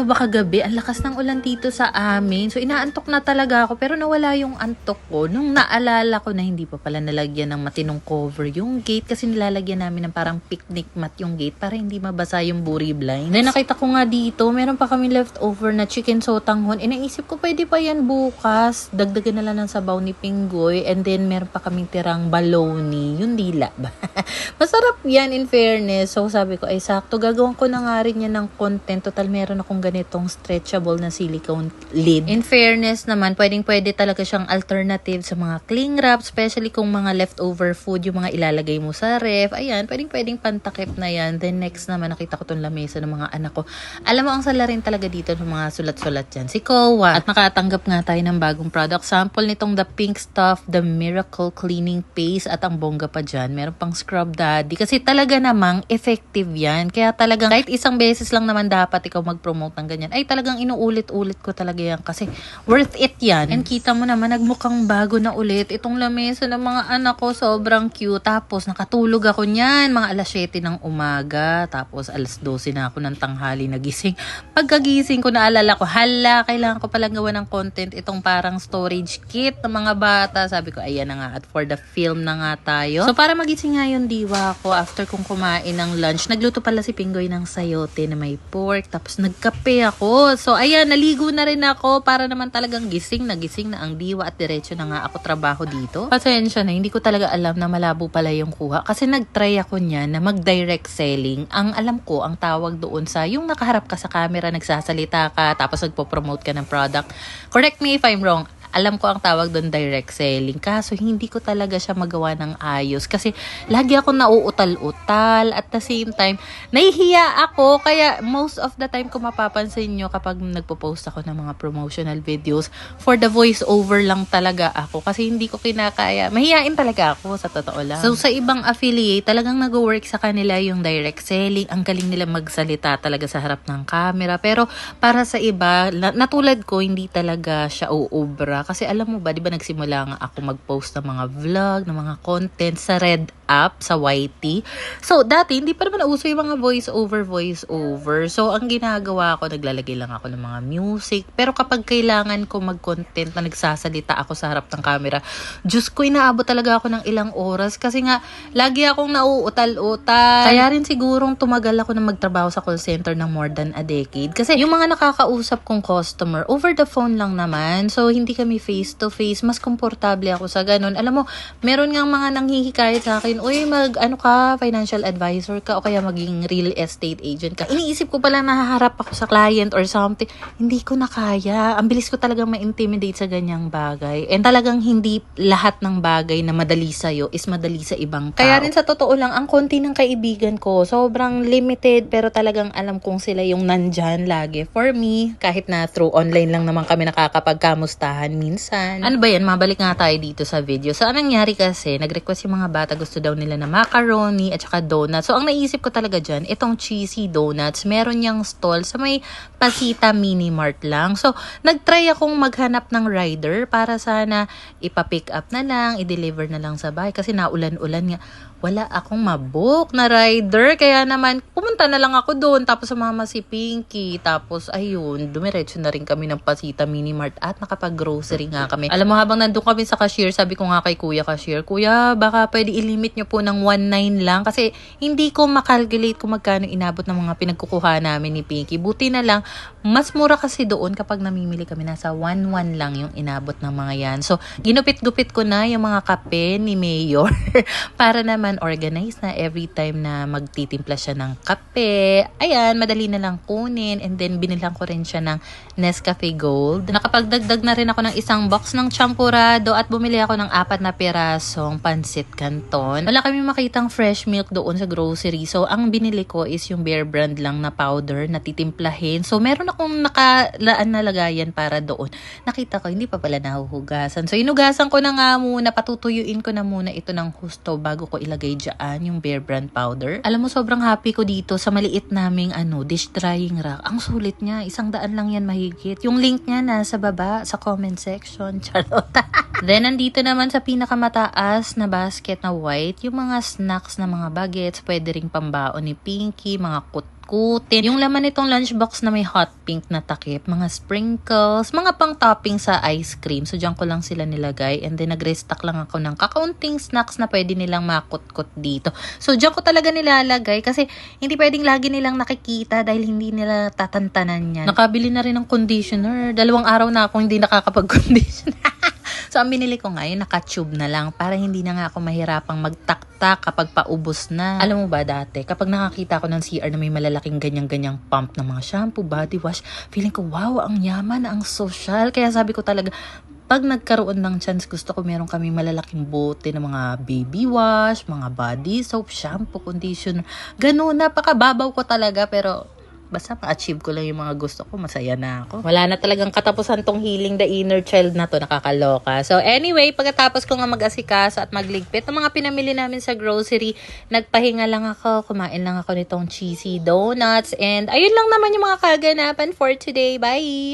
Alam mo ba kagabi, ang lakas ng ulan dito sa amin. So inaantok na talaga ako pero nawala yung antok ko. Nung naalala ko na hindi pa pala nalagyan ng matinong cover yung gate kasi nilalagyan namin ng parang picnic mat yung gate para hindi mabasa yung buri blind. Then nakita ko nga dito, meron pa kami leftover na chicken sotanghon. Naisip ko pwede pa yan bukas. Dagdagan na lang ng sabaw ni Pinggoy and then meron pa kaming tirang baloney. Yung dila ba? Masarap yan in fairness. So sabi ko ay sakto gagawin ko na nga rin yan ng content. Total meron akong ganitong stretchable na silicone lid. In fairness naman, pwede talaga siyang alternative sa mga cling wrap, especially kung mga leftover food, yung mga ilalagay mo sa ref. Ayan, pwedeng pantakip na yan. Then next naman, nakita ko tong lamesa ng mga anak ko. Alam mo, ang sala rin talaga dito ng mga sulat-sulat dyan. Si Kowa. At nakatanggap nga tayo ng bagong product sample nitong The Pink Stuff, The Miracle Cleaning Paste at ang bongga pa dyan. Meron pang Scrub Daddy. Kasi talaga namang effective yan. Kaya talagang kahit isang beses lang naman dapat ikaw mag-promote ng ganyan. Ay talagang inuulit-ulit ko talaga yan kasi worth it yan. And kita mo naman nagmukhang bago na ulit. Itong lamesa ng mga anak ko sobrang cute. Tapos nakatulog ako niyan mga alas 7 ng umaga. Tapos alas 12 na ako ng tanghali nagising. Pagkagising ko naalala ko, hala, kailangan ko palang gawa ng content itong parang storage kit ng mga bata. Sabi ko, ayan na nga at for the film na nga tayo. So para magising nga yung diwa ko after kong kumain ng lunch, nagluto pala si Pinggoy ng sayote na may pork. Tapos nagkape ako. So ayan, naligo na rin ako para naman talagang gising na ang diwa at diretso na nga ako trabaho dito. Pasensya na, hindi ko talaga alam na malabo pala yung kuha. Kasi nagtry ako niyan na mag-direct selling. Ang alam ko, ang tawag doon sa yung nakaharap ka sa camera, nagsasalita ka, tapos nagpo-promote ka ng product. Correct me if I'm wrong. Alam ko ang tawag doon direct selling. Kaso hindi ko talaga siya magawa ng ayos. Kasi lagi ako nauutal-utal. At the same time, nahihiya ako. Kaya most of the time kung mapapansin nyo kapag nagpo-post ako ng mga promotional videos, for the voice over lang talaga ako. Kasi hindi ko kinakaya. Mahihain talaga ako sa totoo lang. So sa ibang affiliate, talagang nag-work sa kanila yung direct selling. Ang galing nila magsalita talaga sa harap ng camera. Pero para sa iba, natulad ko, hindi talaga siya uubra. Kasi alam mo ba, di ba nagsimula nga ako mag-post ng mga vlog, ng mga content sa Red app, sa YT. So, dati, hindi pa naman uso yung mga voice over. So, ang ginagawa ko, naglalagay lang ako ng mga music. Pero kapag kailangan ko mag-content na nagsasalita ako sa harap ng camera, Diyos ko, inaabot talaga ako ng ilang oras. Kasi nga, lagi akong nauutal-utal. Kaya rin sigurong tumagal ako na magtrabaho sa call center ng more than a decade. Kasi yung mga nakakausap kong customer, over the phone lang naman. So, hindi kami face to face, mas komportable ako sa ganun. Alam mo, meron ngang mga nanghihikayat sa akin, uy, financial advisor ka o kaya maging real estate agent ka. Iniisip ko pala nahaharap ako sa client or something. Hindi ko na kaya. Ang bilis ko talagang ma-intimidate sa ganyang bagay. And talagang hindi lahat ng bagay na madali sa'yo is madali sa ibang tao. Kaya rin sa totoo lang, ang konti ng kaibigan ko, sobrang limited pero talagang alam kong sila yung nandyan lagi. For me, kahit na through online lang naman kami nakakapagkamustahan minsan. Ano ba yan? Mabalik nga tayo dito sa video. So, anong nangyari kasi, nag-request yung mga bata, gusto daw nila na macaroni at saka donuts. So, ang naisip ko talaga dyan, itong cheesy donuts, meron niyang stall sa may Pasita Mini Mart lang. So, nag-try akong maghanap ng rider para sana ipa-pick up na lang, i-deliver na lang sa bahay kasi naulan-ulan nga. Wala akong mabook na rider. Kaya naman, pumunta na lang ako doon. Tapos sumama si Pinky. Tapos, ayun, dumiretso na rin kami ng Pasita Mini Mart at nakapag-grocery nga kami. Alam mo, habang nandun kami sa cashier, sabi ko nga kay Kuya Cashier, Kuya, baka pwede i-limit nyo po ng 1.9 lang. Kasi hindi ko makalculate kung magkano inabot ng mga pinagkukuha namin ni Pinky. Buti na lang, mas mura kasi doon kapag namimili kami. Nasa 1.1 lang yung inabot ng mga yan. So, ginupit-gupit ko na yung mga kape ni Mayor para naman organized na every time na magtitimpla siya ng kape. Ayan, madali na lang kunin. And then, binilang ko rin siya ng Nescafe Gold. Nakapagdagdag na rin ako ng isang box ng champurado at bumili ako ng 4 na pirasong pansit canton. Wala kami makitang fresh milk doon sa grocery. So, ang binili ko is yung Bear Brand lang na powder na titimplahin. So, meron akong nakalaan na lagayan para doon. Nakita ko, hindi pa pala nahuhugasan. So, inugasan ko na nga muna. Patutuyuin ko na muna ito ng husto bago ko ilagay dyan yung Bear Brand powder. Alam mo, sobrang happy ko dito sa maliit naming dish drying rack. Ang sulit niya. 100 lang yan mahigit. Yung link niya nasa baba sa comment section. Charot. Then, nandito naman sa pinakamataas na basket na white, yung mga snacks na mga bagets, pwede ring pambaon ni Pinky, mga kut-kutin. Yung laman nitong lunchbox na may hot pink na takip, mga sprinkles, mga pang topping sa ice cream. So, dyan ko lang sila nilagay. And then, nag-restock lang ako ng kakaunting snacks na pwede nilang makut-kut dito. So, dyan ko talaga nilalagay kasi hindi pwedeng lagi nilang nakikita dahil hindi nila tatantanan yan. Nakabili na rin ng conditioner. 2 araw na akong hindi nakakapag-conditioner. So, ang binili ko ngayon, naka-tube na lang para hindi na nga ako mahirapang magtaktak kapag paubos na. Alam mo ba dati, kapag nakakita ko ng CR na may malalaking ganyang-ganyang pump ng mga shampoo, body wash, feeling ko, wow, ang yaman, ang social. Kaya sabi ko talaga, pag nagkaroon ng chance, gusto ko meron kami malalaking bote ng mga baby wash, mga body soap, shampoo, conditioner. Ganun, napakababaw ko talaga, pero basta ma-achieve ko lang yung mga gusto ko, masaya na ako. Wala na talagang katapusan tong healing the inner child na to, nakakaloka. So anyway, pagkatapos ko nga mag-asikaso at magligpit ng mga pinamili namin sa grocery, nagpahinga lang ako, kumain lang ako nitong cheesy donuts, and ayun lang naman yung mga kaganapan for today. Bye!